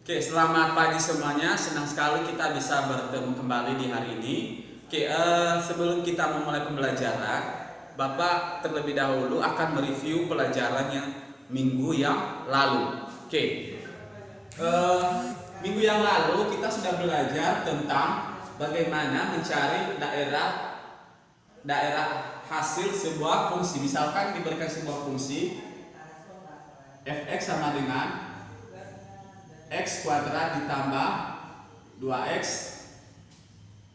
Oke, selamat pagi semuanya. Senang sekali kita bisa bertemu kembali di hari ini. Oke, sebelum kita memulai pembelajaran, Bapak terlebih dahulu akan mereview pelajaran yang minggu yang lalu. Oke, eh, minggu yang lalu kita sudah belajar tentang bagaimana mencari daerah hasil sebuah fungsi. Misalkan diberikan sebuah fungsi fx sama dengan x kuadrat ditambah 2x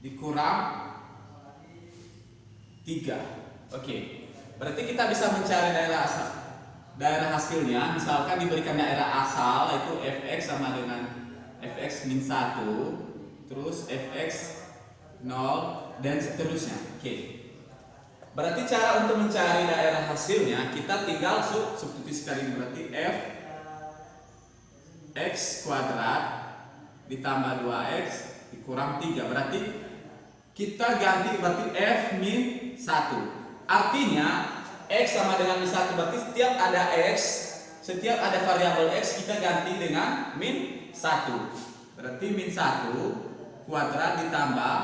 dikurang 3. Oke. Berarti kita bisa mencari daerah hasilnya. Misalkan diberikan daerah asal yaitu fx sama dengan fx min 1, terus fx 0 dan seterusnya. Oke. Berarti cara untuk mencari daerah hasilnya kita tinggal substitusikan ini, berarti f x kuadrat ditambah 2x dikurang 3. Berarti kita ganti berarti f min 1. Artinya x sama dengan min 1, berarti setiap ada variabel x kita ganti dengan min 1. Berarti min 1 kuadrat ditambah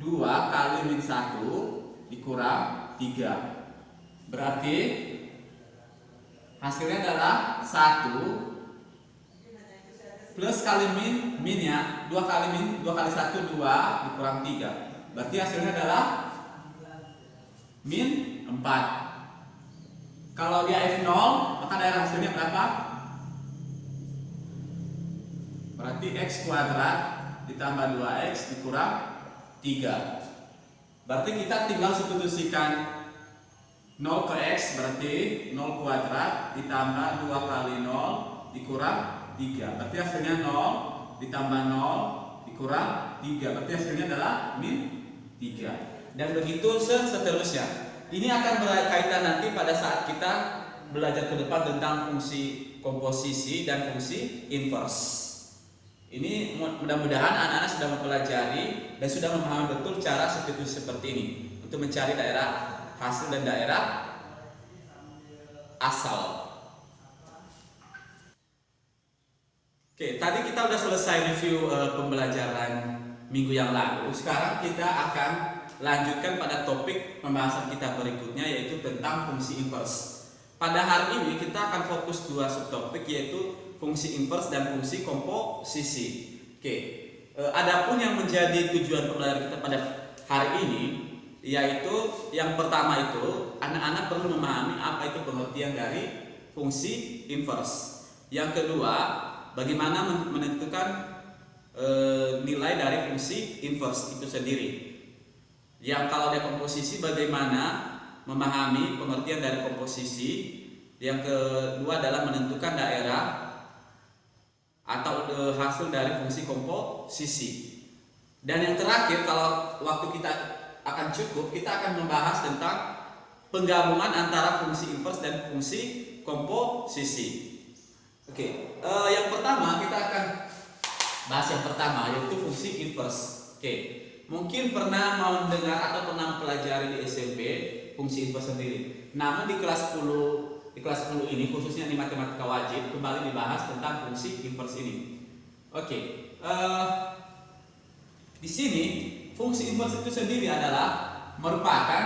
2 kali min 1 dikurang 3. Berarti hasilnya adalah 1 plus kali min ya, 2 kali 1 2 dikurang 3. Berarti hasilnya adalah min 4. Kalau dia f0, maka daerah hasilnya berapa? Berarti x kuadrat ditambah 2x dikurang 3. Berarti kita tinggal substitusikan 0 ke x, berarti 0 kuadrat ditambah 2 kali 0 dikurang 3. Berarti hasilnya 0 ditambah 0 dikurang 3. Berarti hasilnya adalah min 3. Dan begitu seterusnya. Ini akan berkaitan nanti pada saat kita belajar ke depan tentang fungsi komposisi dan fungsi inverse. Ini mudah-mudahan anak-anak sudah mempelajari dan sudah memahami betul cara substitusi seperti ini untuk mencari daerah hasil dan daerah asal. Oke, tadi kita sudah selesai review pembelajaran minggu yang lalu. Sekarang kita akan lanjutkan pada topik pembahasan kita berikutnya, yaitu tentang fungsi inverse. Pada hari ini kita akan fokus dua subtopik, yaitu fungsi inverse dan fungsi komposisi. Oke, adapun yang menjadi tujuan pembelajaran kita pada hari ini, yaitu yang pertama itu anak-anak perlu memahami apa itu pengertian dari fungsi inverse. Yang kedua, bagaimana menentukan nilai dari fungsi inverse itu sendiri. Yang kalau dari komposisi, bagaimana memahami pengertian dari komposisi. Yang kedua adalah menentukan daerah atau hasil dari fungsi komposisi. Dan yang terakhir, kalau waktu kita akan cukup, kita akan membahas tentang penggabungan antara fungsi inverse dan fungsi komposisi. Oke, yang pertama kita akan bahas yang pertama, yaitu fungsi inverse. Oke, mungkin pernah mendengar atau pernah mempelajari di SMP fungsi inverse sendiri. Namun di kelas 10 ini, khususnya di matematika wajib, kembali dibahas tentang fungsi inverse ini. Oke, di sini fungsi inverse itu sendiri adalah merupakan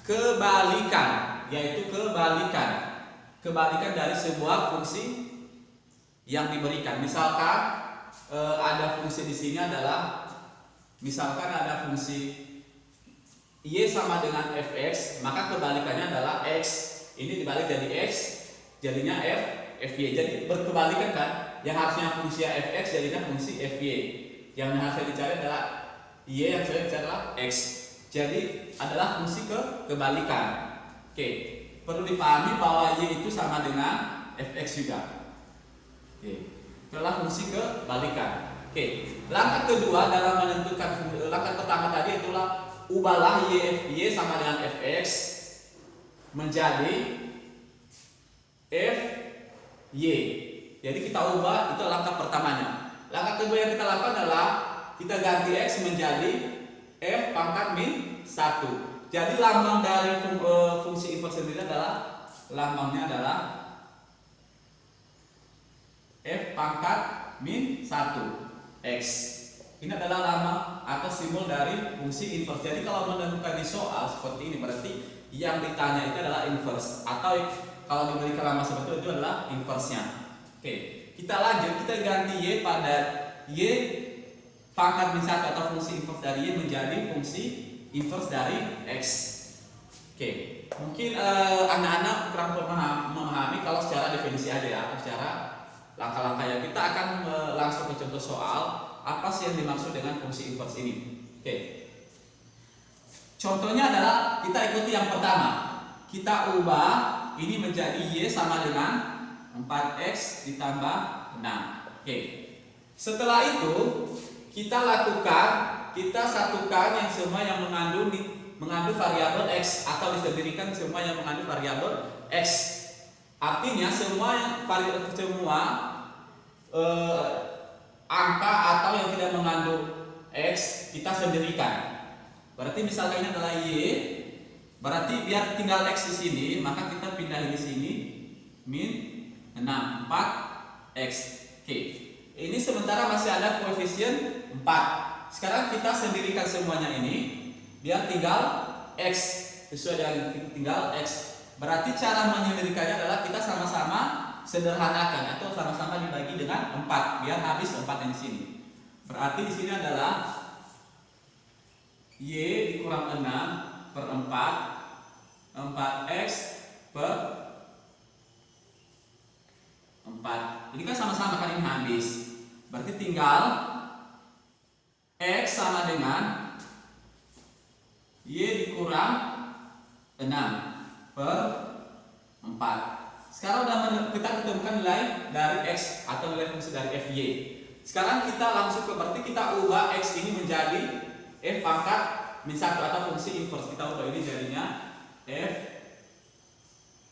kebalikan, yaitu kebalikan dari sebuah fungsi yang diberikan. Misalkan ada fungsi di sini adalah, misalkan ada fungsi y sama dengan fx, maka kebalikannya adalah x. Ini dibalik jadi x, jadinya fy. Jadi berkebalikan kan? Yang harusnya fungsi fx jadinya fungsi fy. Yang harusnya dicari adalah y, yang saya dicari adalah x. Jadi adalah fungsi kebalikan. Oke, perlu dipahami bahwa y itu sama dengan fx juga. Oke, itulah fungsi kebalikan. Oke, langkah kedua dalam menentukan, langkah pertama tadi itulah ubahlah y sama dengan fx menjadi fy. Jadi kita ubah, itu langkah pertamanya. Langkah kedua yang kita lakukan adalah kita ganti x menjadi f pangkat min 1. Jadi lambang dari fungsi inverse sendiri adalah lambangnya adalah f pangkat min 1 X. Ini adalah nama atau simbol dari fungsi inverse. Jadi kalau menemukan di soal seperti ini, berarti yang ditanya itu adalah inverse, atau kalau diberikan nama seperti itu adalah inverse-nya. Oke, kita lanjut, kita ganti Y pada Y pangkat min 1 atau fungsi inverse dari Y menjadi fungsi inverse dari X. Oke, mungkin anak-anak kurang memahami kalau secara definisi aja ya, secara langkah-langkahnya. Kita akan langsung ke contoh soal apa sih yang dimaksud dengan fungsi inverse ini. Oke, contohnya adalah kita ikuti yang pertama. Kita ubah ini menjadi Y sama dengan 4X ditambah 6. Oke, setelah itu kita lakukan, kita satukan yang semua yang mengandung variabel X, atau disendirikan semua yang mengandung variabel X. Artinya semua angka atau yang tidak mengandung X kita sendirikan. Berarti misalnya ini adalah Y, berarti biar tinggal X di sini, maka kita pindahin di sini min 6 4X. Oke, ini sementara masih ada koefisien 4. Sekarang kita sendirikan semuanya ini, biar tinggal X, sesuai dengan tinggal X. Berarti cara menyendirikannya adalah kita sama-sama sederhanakan atau sama-sama dibagi dengan 4 biar habis 4 yang di sini. Berarti di sini adalah Y dikurang 6 per 4 4X per 4. Ini kan sama-sama kan, ini habis. Berarti tinggal X sama dengan Y dikurang 6 per 4. Sekarang udah kita ketemukan nilai dari X atau nilai fungsi dari FY. Sekarang kita langsung ke, berarti kita ubah X ini menjadi F pangkat min 1 atau fungsi inverse. Kita ubah ini jadinya F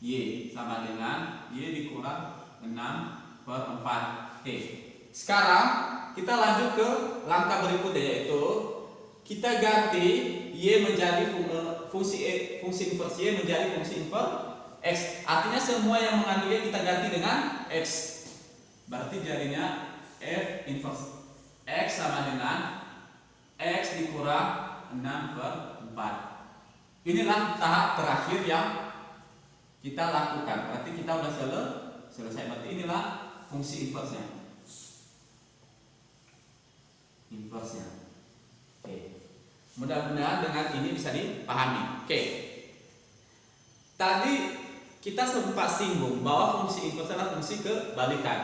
Y sama dengan Y dikurang 6 per 4. Oke, sekarang kita lanjut ke langkah berikutnya, yaitu kita ganti Y menjadi fungsi inverse Y menjadi fungsi inverse X. Artinya semua yang mengandung Y kita ganti dengan X. Berarti jadinya F inverse X sama dengan X dikurang 6 per 4. Inilah tahap terakhir yang kita lakukan. Berarti kita sudah selesai. Berarti inilah fungsi inverse-nya. Oke. Mudah-mudahan dengan ini bisa dipahami. Oke. Tadi kita sempat singgung bahwa fungsi inverse adalah fungsi kebalikan.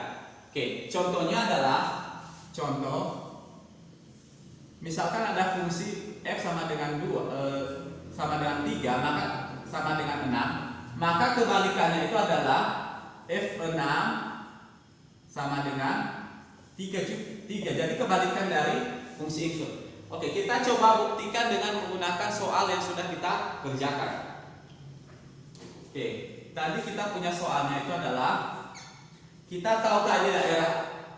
Oke, contohnya adalah misalkan ada fungsi f sama dengan 2 sama dengan 3, maka sama dengan 6, maka kebalikannya itu adalah f6 sama dengan 3. Jadi kebalikan dari fungsi inverse. Oke, kita coba buktikan dengan menggunakan soal yang sudah kita kerjakan. Oke, tadi kita punya soalnya itu adalah, kita tahu tadi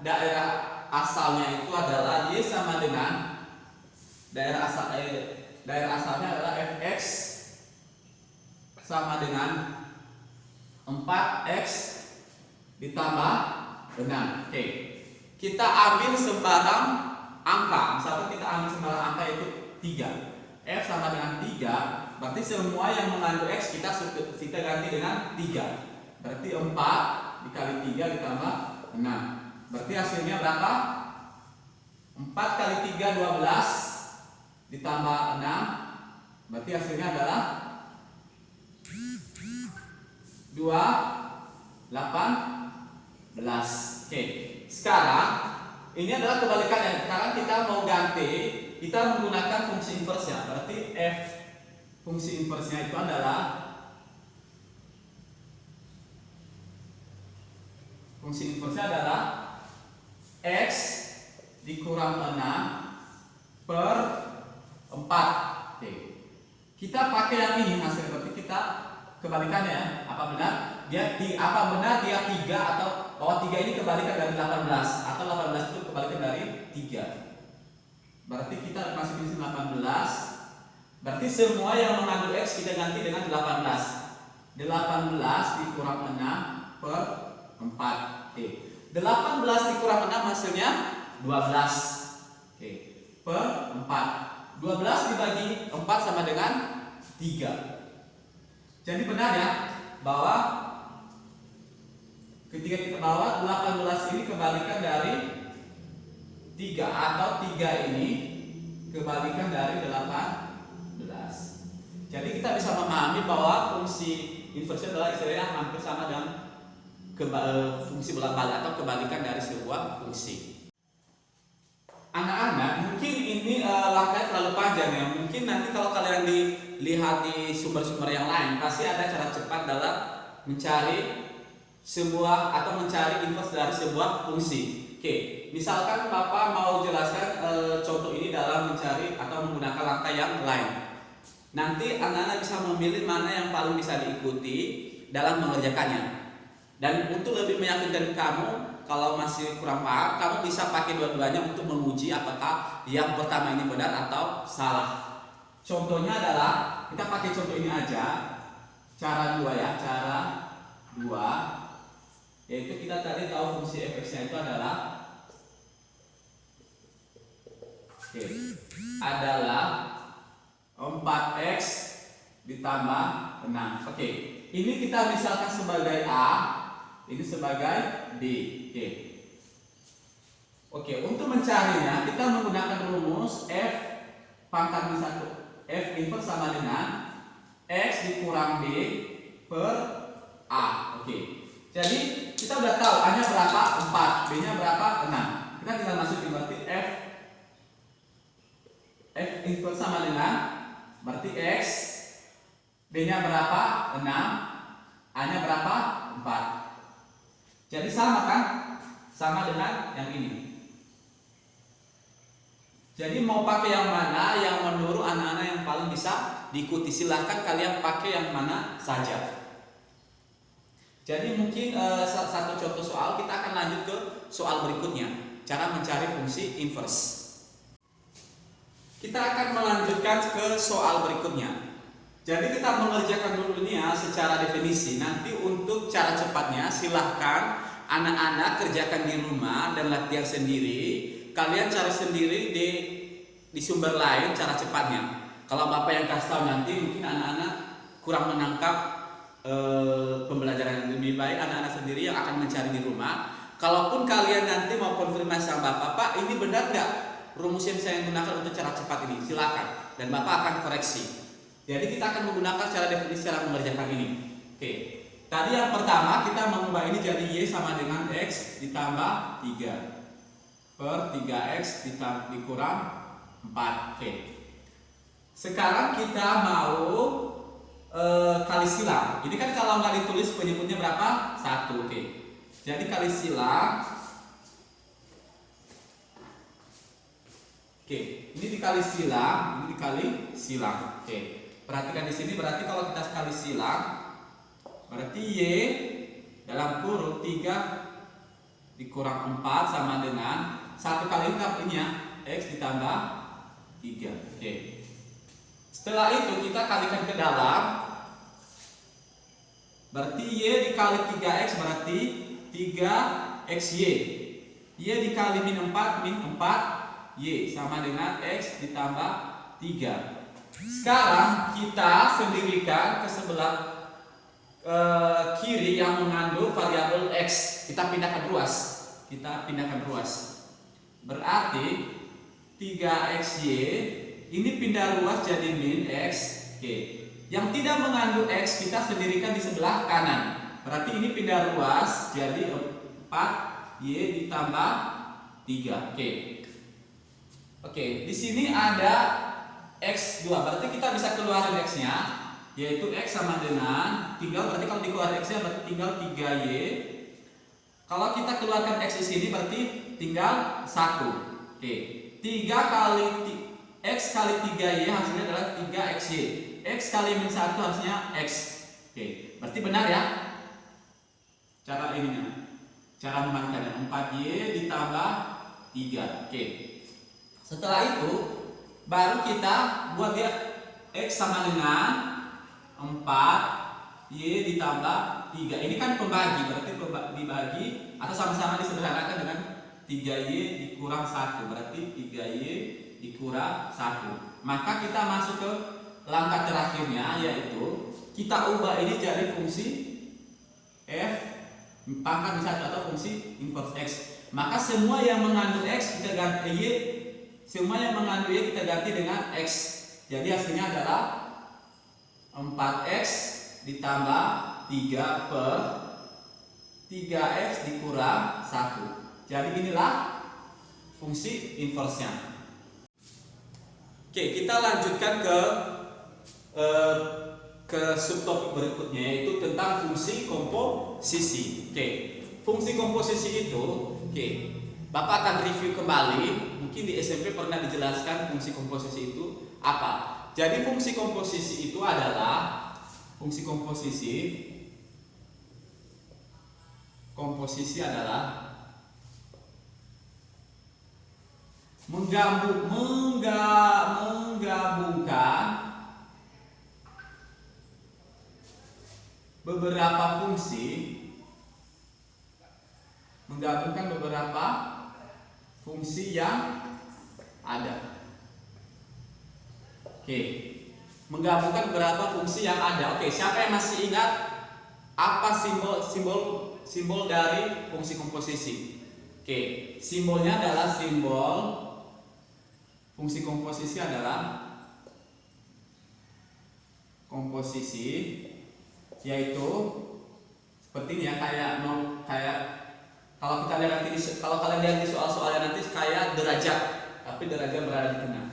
daerah asalnya itu adalah Y sama dengan daerah asalnya adalah fx sama dengan 4x ditambah 6. Oke, kita ambil sembarang angka. Misalkan kita ambil sembarang angka itu 3. F sama dengan 3, berarti semua yang mengandung X kita ganti dengan 3. Berarti 4 dikali 3 ditambah 6. Berarti hasilnya berapa? 4 kali 3 12 ditambah 6. Berarti hasilnya adalah 18. Oke, sekarang ini adalah kebalikannya. Sekarang kita mau ganti, kita menggunakan fungsi inverse-nya. Berarti F fungsi inverse-nya itu adalah X dikurang 6 per 4. Oke. Kita pakai yang ini hasil, berarti kita kebalikannya. Apa benar dia 3 atau bahwa 3 ini kebalikan dari 18 atau 18 itu kebalikan dari 3. Berarti kita masukin 18. Berarti semua yang mengandung X kita ganti dengan 18. 18 dikurang 6 per 4. Oke. 18 dikurang 6 hasilnya 12. Oke, per 4. 12 dibagi 4 sama dengan 3. Jadi benar ya, bahwa ketika kita bawa 18 ini kebalikan dari 3, atau 3 ini kebalikan dari 18. Jadi kita bisa memahami bahwa fungsi inversi adalah istilahnya hampir sama dengan fungsi bolak-balik atau kebalikan dari sebuah fungsi. Anak-anak, mungkin ini langkahnya terlalu panjang ya. Mungkin nanti kalau kalian dilihat di sumber-sumber yang lain, pasti ada cara cepat dalam mencari sebuah atau mencari inverse dari sebuah fungsi. Oke, misalkan Bapak mau jelaskan contoh ini dalam mencari atau menggunakan langkah yang lain. Nanti anak-anak bisa memilih mana yang paling bisa diikuti dalam mengerjakannya. Dan untuk lebih meyakinkan kamu, kalau masih kurang paham, kamu bisa pakai dua-duanya untuk menguji apakah yang pertama ini benar atau salah. Contohnya adalah, kita pakai contoh ini aja, cara 2 ya, cara 2, yaitu kita tadi tahu fungsi fx-nya itu adalah adalah 4x ditambah 6. Oke, ini kita misalkan sebagai A, ini sebagai B. Oke, untuk mencarinya kita menggunakan rumus F pangkat min 1. F inverse sama dengan X dikurang B per A. Oke, jadi kita udah tahu A nya berapa? 4, B nya berapa? 6. Kita tinggal masukin, berarti F inverse sama dengan, berarti X, B nya berapa? 6, A nya berapa? 4. Jadi sama kan? Sama dengan yang ini. Jadi mau pakai yang mana yang menurut anak-anak yang paling bisa diikuti, silahkan kalian pakai yang mana saja. Jadi mungkin satu contoh soal, kita akan lanjut ke soal berikutnya, cara mencari fungsi inverse. Kita akan melanjutkan ke soal berikutnya. Jadi kita mengerjakan dulu ini ya secara definisi. Nanti untuk cara cepatnya silahkan anak-anak kerjakan di rumah dan latihan sendiri. Kalian cari sendiri di sumber lain cara cepatnya. Kalau Bapak yang kasih tahu nanti mungkin anak-anak kurang menangkap pembelajaran yang lebih baik, anak-anak sendiri yang akan mencari di rumah. Kalaupun kalian nanti mau konfirmasi sama Bapak, Pak ini benar nggak rumus yang saya gunakan untuk cara cepat ini? Silakan dan Bapak akan koreksi. Jadi kita akan menggunakan cara definisi cara mengerjakan ini. Oke. Tadi yang pertama kita mengubah ini jadi Y sama dengan X ditambah 3 per 3X dikurang 4. Oke. Sekarang kita mau kali silang. Ini kan kalau nggak ditulis penyebutnya berapa? 1. Oke. Jadi kali silang. Oke. Ini dikali silang, ini dikali silang. Oke. Perhatikan di sini, berarti kalau kita sekali silang, berarti Y dalam kurung 3 dikurang 4 sama dengan 1 kali lengkap ini ya, X ditambah 3. Oke. Setelah itu kita kalikan ke dalam, berarti Y dikali 3X berarti 3XY. Y dikali min 4Y sama dengan X ditambah 3. Sekarang kita sendirikan ke sebelah kiri yang mengandung variabel X. Kita pindahkan ruas. Berarti 3XY ini pindah ruas jadi min X. Oke. Yang tidak mengandung X kita sendirikan di sebelah kanan. Berarti ini pindah ruas jadi 4Y ditambah 3. Oke, di sini ada X2, berarti kita bisa keluarin X-nya, yaitu X sama dengan, berarti kalau dikeluarkan X-nya berarti tinggal 3Y. Kalau kita keluarkan X di sini berarti tinggal 1. Oke, 3 kali X kali 3Y hasilnya adalah 3XY. X kali min 1 harusnya X. Oke, berarti benar ya? Cara ininya, cara membandingkannya 4Y ditambah 3. Oke. Setelah itu baru kita buat dia X sama dengan 4 Y ditambah 3. Ini kan pembagi, berarti dibagi atau sama-sama disederhanakan dengan 3Y dikurang 1, berarti 3Y dikurang 1. Maka kita masuk ke langkah terakhirnya, yaitu kita ubah ini jadi fungsi f pangkat 1 atau fungsi inverse x. Maka semua yang mengandung x kita ganti y, semua yang mengandung y kita ganti dengan x. Jadi hasilnya adalah 4x ditambah 3 per 3x dikurang 1. Jadi inilah fungsi inverse-nya. Oke, kita lanjutkan ke subtopik berikutnya, yaitu tentang fungsi komposisi. Oke, fungsi komposisi itu, Bapak akan review kembali. Mungkin di SMP pernah dijelaskan fungsi komposisi itu apa. Jadi fungsi komposisi itu adalah komposisi adalah menggabungkan beberapa fungsi yang ada. Menggabungkan beberapa fungsi yang ada. Siapa yang masih ingat apa simbol dari fungsi komposisi? Simbolnya adalah fungsi komposisi adalah yaitu seperti ini ya, kayak kalau kita lihat nanti kalau kalian lihat di soal-soalnya nanti kayak derajat, tapi derajat berada di tengah.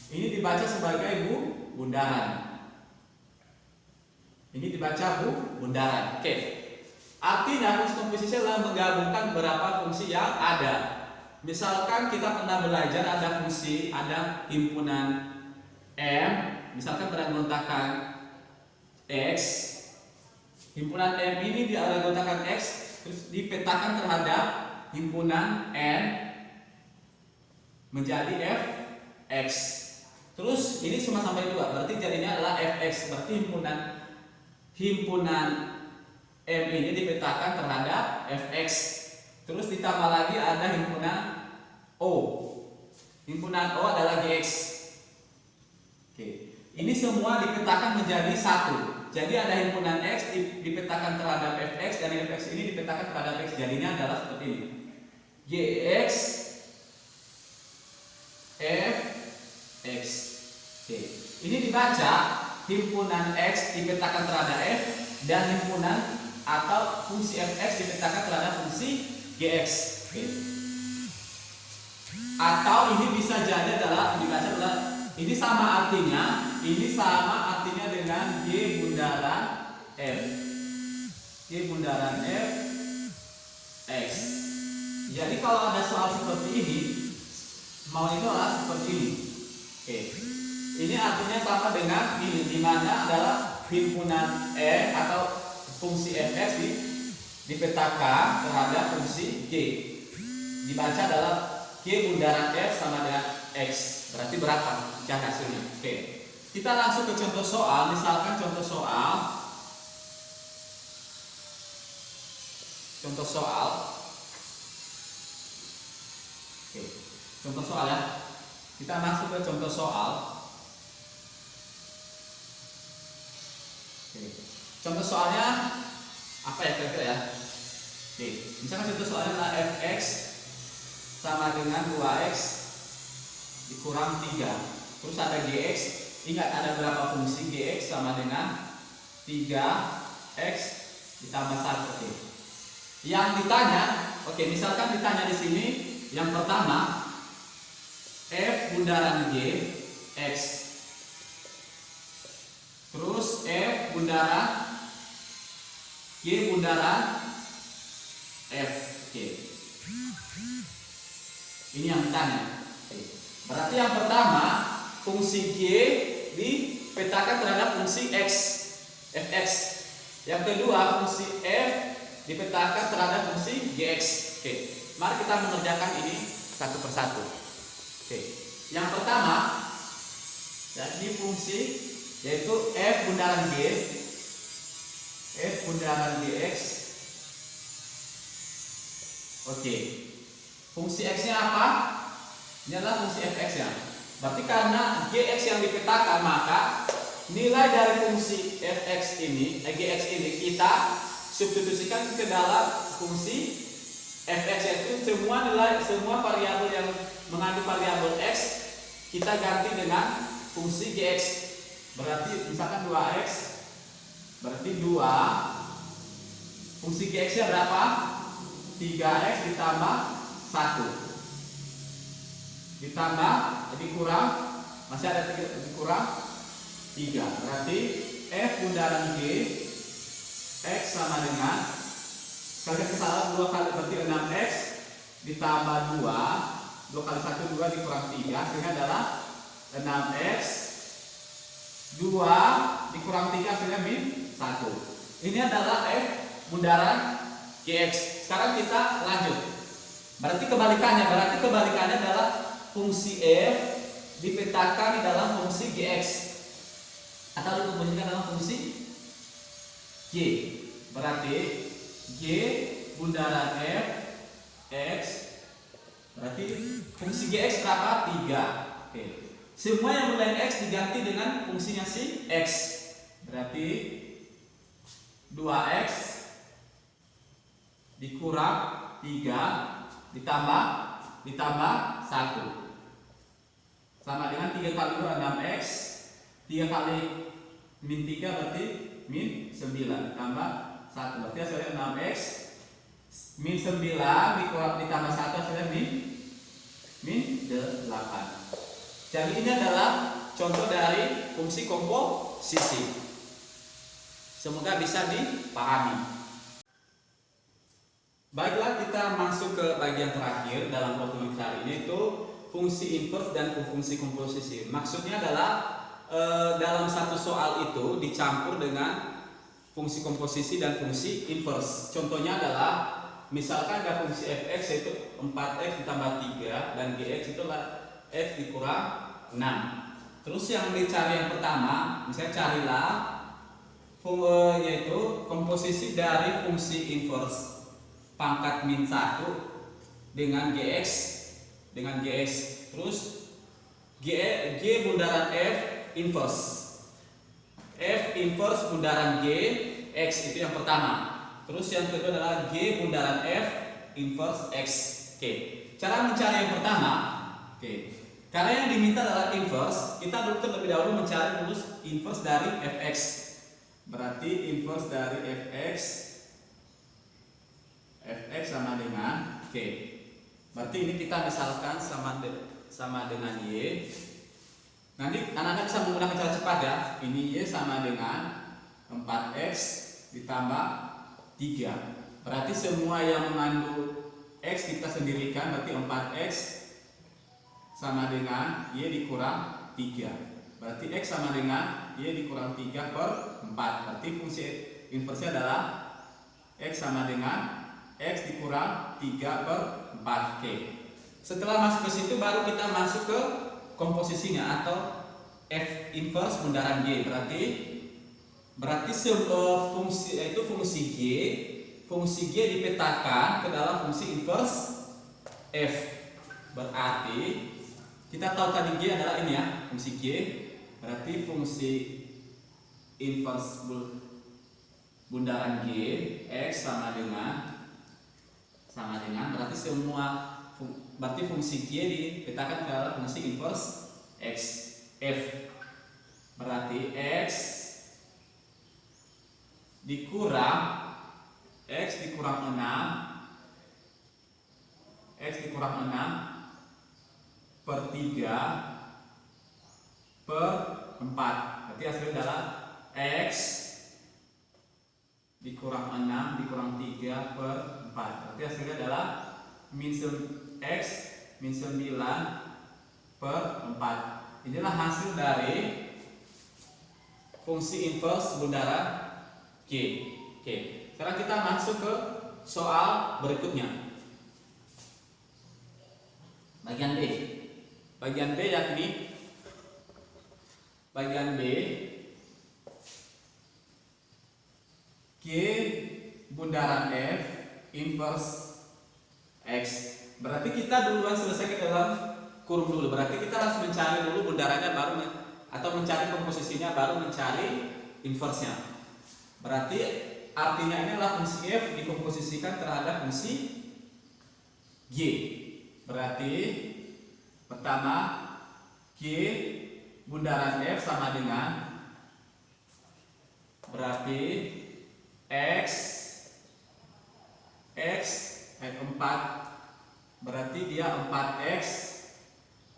Ini dibaca sebagai bundaran. Ini dibaca bundaran. Artinya fungsi komposisi adalah menggabungkan beberapa fungsi yang ada. Misalkan kita pernah belajar ada himpunan M, misalkan beranggota X. Himpunan M ini dianggota X, terus dipetakan terhadap himpunan N menjadi Fx. Terus ini cuma sampai 2, berarti jadinya adalah Fx. Berarti himpunan M ini dipetakan terhadap Fx. Terus ditambah lagi ada himpunan O. Himpunan O adalah Gx. Ini semua dipetakan menjadi 1. Jadi ada himpunan X dipetakan terhadap Fx, dan Fx ini dipetakan terhadap X. Jadinya adalah seperti ini. Gx Fx. Ini dibaca himpunan X dipetakan terhadap F, dan himpunan atau fungsi Fx dipetakan terhadap fungsi Gx. Atau ini bisa jadi dibaca adalah ini sama artinya dengan G bundaran F. G bundaran F X. Jadi kalau ada soal seperti ini, mau itu adalah seperti ini. Ini artinya sama dengan ini, dimana adalah himpunan E atau fungsi Fx dipetakan terhadap fungsi G. Dibaca adalah G bundaran F sama dengan X. Berarti berapa hasilnya? Kita langsung ke contoh soal. Misalkan contoh soal. Contoh soal ya. Kita masuk ke contoh soal. Contoh soalnya apa ya kira-kira ya? Misalkan contoh soalnya adalah Fx sama dengan 2x dikurang 3. Terus ada Gx. Ingat ada berapa fungsi? Gx sama dengan 3x ditambah 1. Yang ditanya, misalkan ditanya di sini yang pertama F bundaran G X, terus F bundaran G bundaran F. Ini yang ditanya. Berarti yang pertama fungsi G dipetakan terhadap fungsi X, Fx. Yang kedua fungsi F dipetakan terhadap fungsi Gx. Mari kita mengerjakan ini satu persatu. Yang pertama, ini fungsi yaitu F bundaran G F bundaran Gx. Oke. Fungsi X-nya apa? Ini adalah fungsi Fx ya. Berarti karena Gx yang dipetakan, maka nilai dari fungsi Fx ini, Gx ini kita substitusikan ke dalam fungsi Fx, yaitu semua variabel yang mengandung variabel X kita ganti dengan fungsi Gx. Berarti misalkan 2x, berarti 2 fungsi Gx nya berapa? 3x ditambah 1 ditambah, jadi kurang, masih ada 3 kurang 3. Berarti F bundaran G X sama dengan, sekali kesalahan 2 kali, berarti 6x ditambah 2 kali 1 2 dikurang 3, hasilnya adalah 6x 2 dikurang 3, hasilnya min 1. Ini adalah F bundaran Gx. Sekarang kita lanjut. Berarti kebalikannya adalah fungsi F dipetakan di dalam fungsi Gx atau dikomunikasikan dalam fungsi G. Berarti G bundaran F X, berarti fungsi Gx berapa? 3. Oke. Semua yang mulai X diganti dengan fungsinya si X. Berarti 2x dikurang 3 ditambah 1 sama dengan 3 kali 2 6x, 3 kali min 3 berarti min 9 tambah 1, berarti hasilnya 6x min 9 dikurang ditambah 1, hasilnya min 8. Jadi ini adalah contoh dari fungsi komposisi. Semoga bisa dipahami. Baiklah, kita masuk ke bagian terakhir dalam problem kali ini, yaitu fungsi inverse dan fungsi komposisi. Maksudnya adalah dalam satu soal itu dicampur dengan fungsi komposisi dan fungsi inverse. Contohnya adalah misalkan ada fungsi fx yaitu 4x ditambah 3 dan gx itu x dikurang 6. Terus yang dicari yang pertama, misalnya carilah yaitu komposisi dari fungsi inverse pangkat min 1 dengan gx terus g bundaran f inverse bundaran g x, itu yang pertama. Terus yang kedua adalah g bundaran f inverse x. Oke, cara mencari yang pertama, karena yang diminta adalah inverse, kita terlebih dahulu mencari inverse dari fx. Berarti inverse dari fx sama dengan berarti ini kita misalkan sama dengan y. Nanti anak-anak bisa menggunakan cara cepat ya. Ini y sama dengan 4x ditambah 3. Berarti semua yang mengandung x kita sendirikan, berarti 4x sama dengan y dikurang 3. Berarti x sama dengan y dikurang 3 per 4. Berarti fungsi inverse adalah x sama dengan x dikurang 3 per 4. Setelah masuk ke situ baru kita masuk ke komposisinya atau f inverse bundaran g. Berarti fungsi yaitu fungsi g dipetakan ke dalam fungsi inverse f. Berarti kita tahu tadi g adalah ini ya, fungsi g. Berarti fungsi inverse bundaran g x sama dengan berarti fungsi g dipetakan ke dalam fungsi inverse x f. Berarti x dikurang 6 per 3 per 4. Berarti hasilnya adalah x dikurang 6 dikurang 3 per 4. Berarti hasilnya adalah x min 9 per 4. Inilah hasil dari fungsi inverse bundaran g. Sekarang kita masuk ke soal berikutnya. Bagian B yakni bagian B G bundaran F inverse X. Berarti kita duluan selesai ke dalam kurung dulu. Berarti kita harus mencari dulu bundarannya baru atau mencari komposisinya baru mencari inverse-nya. Berarti artinya ini adalah fungsi F dikomposisikan terhadap fungsi G. Berarti pertama G bundaran F sama dengan berarti X 4 berarti dia 4X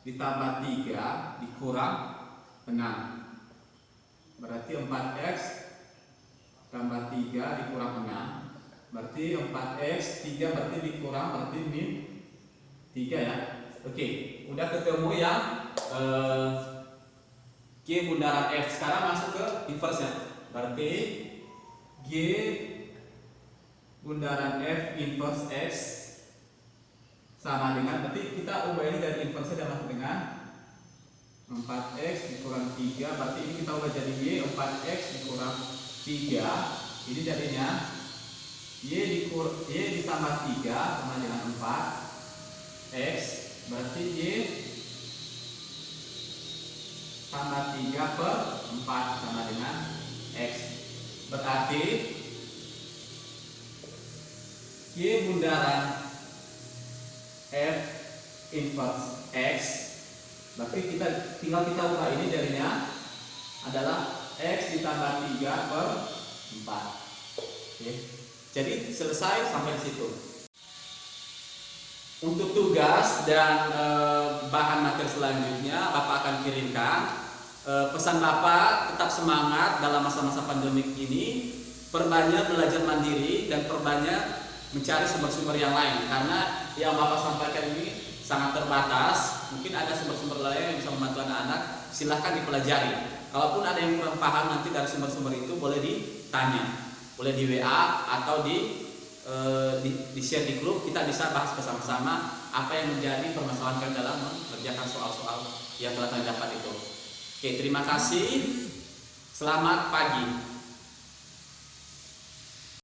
ditambah 3 dikurang 6. Berarti 4X tambah 3 dikurang 6 berarti 4X 3 berarti dikurang berarti min 3 ya. Oke, udah ketemu yang G bundaran F. Sekarang masuk ke inverse nya. Berarti G bundaran F inverse X sama dengan, berarti kita ubah ini dari inverse dan masuk dengan 4X dikurang 3. Berarti ini kita ubah jadi Y 4X dikurang 3. Ini jadinya Y ditambah 3 sama dengan 4X. Berarti Y tambah 3 per 4 sama dengan X. Berarti Y bundaran F inverse X, berarti tinggal kita ubah ini jadinya adalah X ditambah 3 per 4. Oke. Jadi selesai sampai di situ. Untuk tugas dan bahan materi selanjutnya Bapak akan kirimkan. Pesan Bapak tetap semangat dalam masa-masa pandemik ini, perbanyak belajar mandiri dan perbanyak mencari sumber-sumber yang lain, karena yang Bapak sampaikan ini sangat terbatas. Mungkin ada sumber-sumber lain yang bisa membantu anak-anak, silahkan dipelajari. Kalaupun ada yang kurang paham nanti dari sumber-sumber itu boleh ditanya, boleh di WA atau di share di grup. Kita bisa bahas bersama-sama apa yang menjadi permasalahan kalian dalam mengerjakan soal-soal yang telah kalian dapat itu. Oke, terima kasih. Selamat pagi.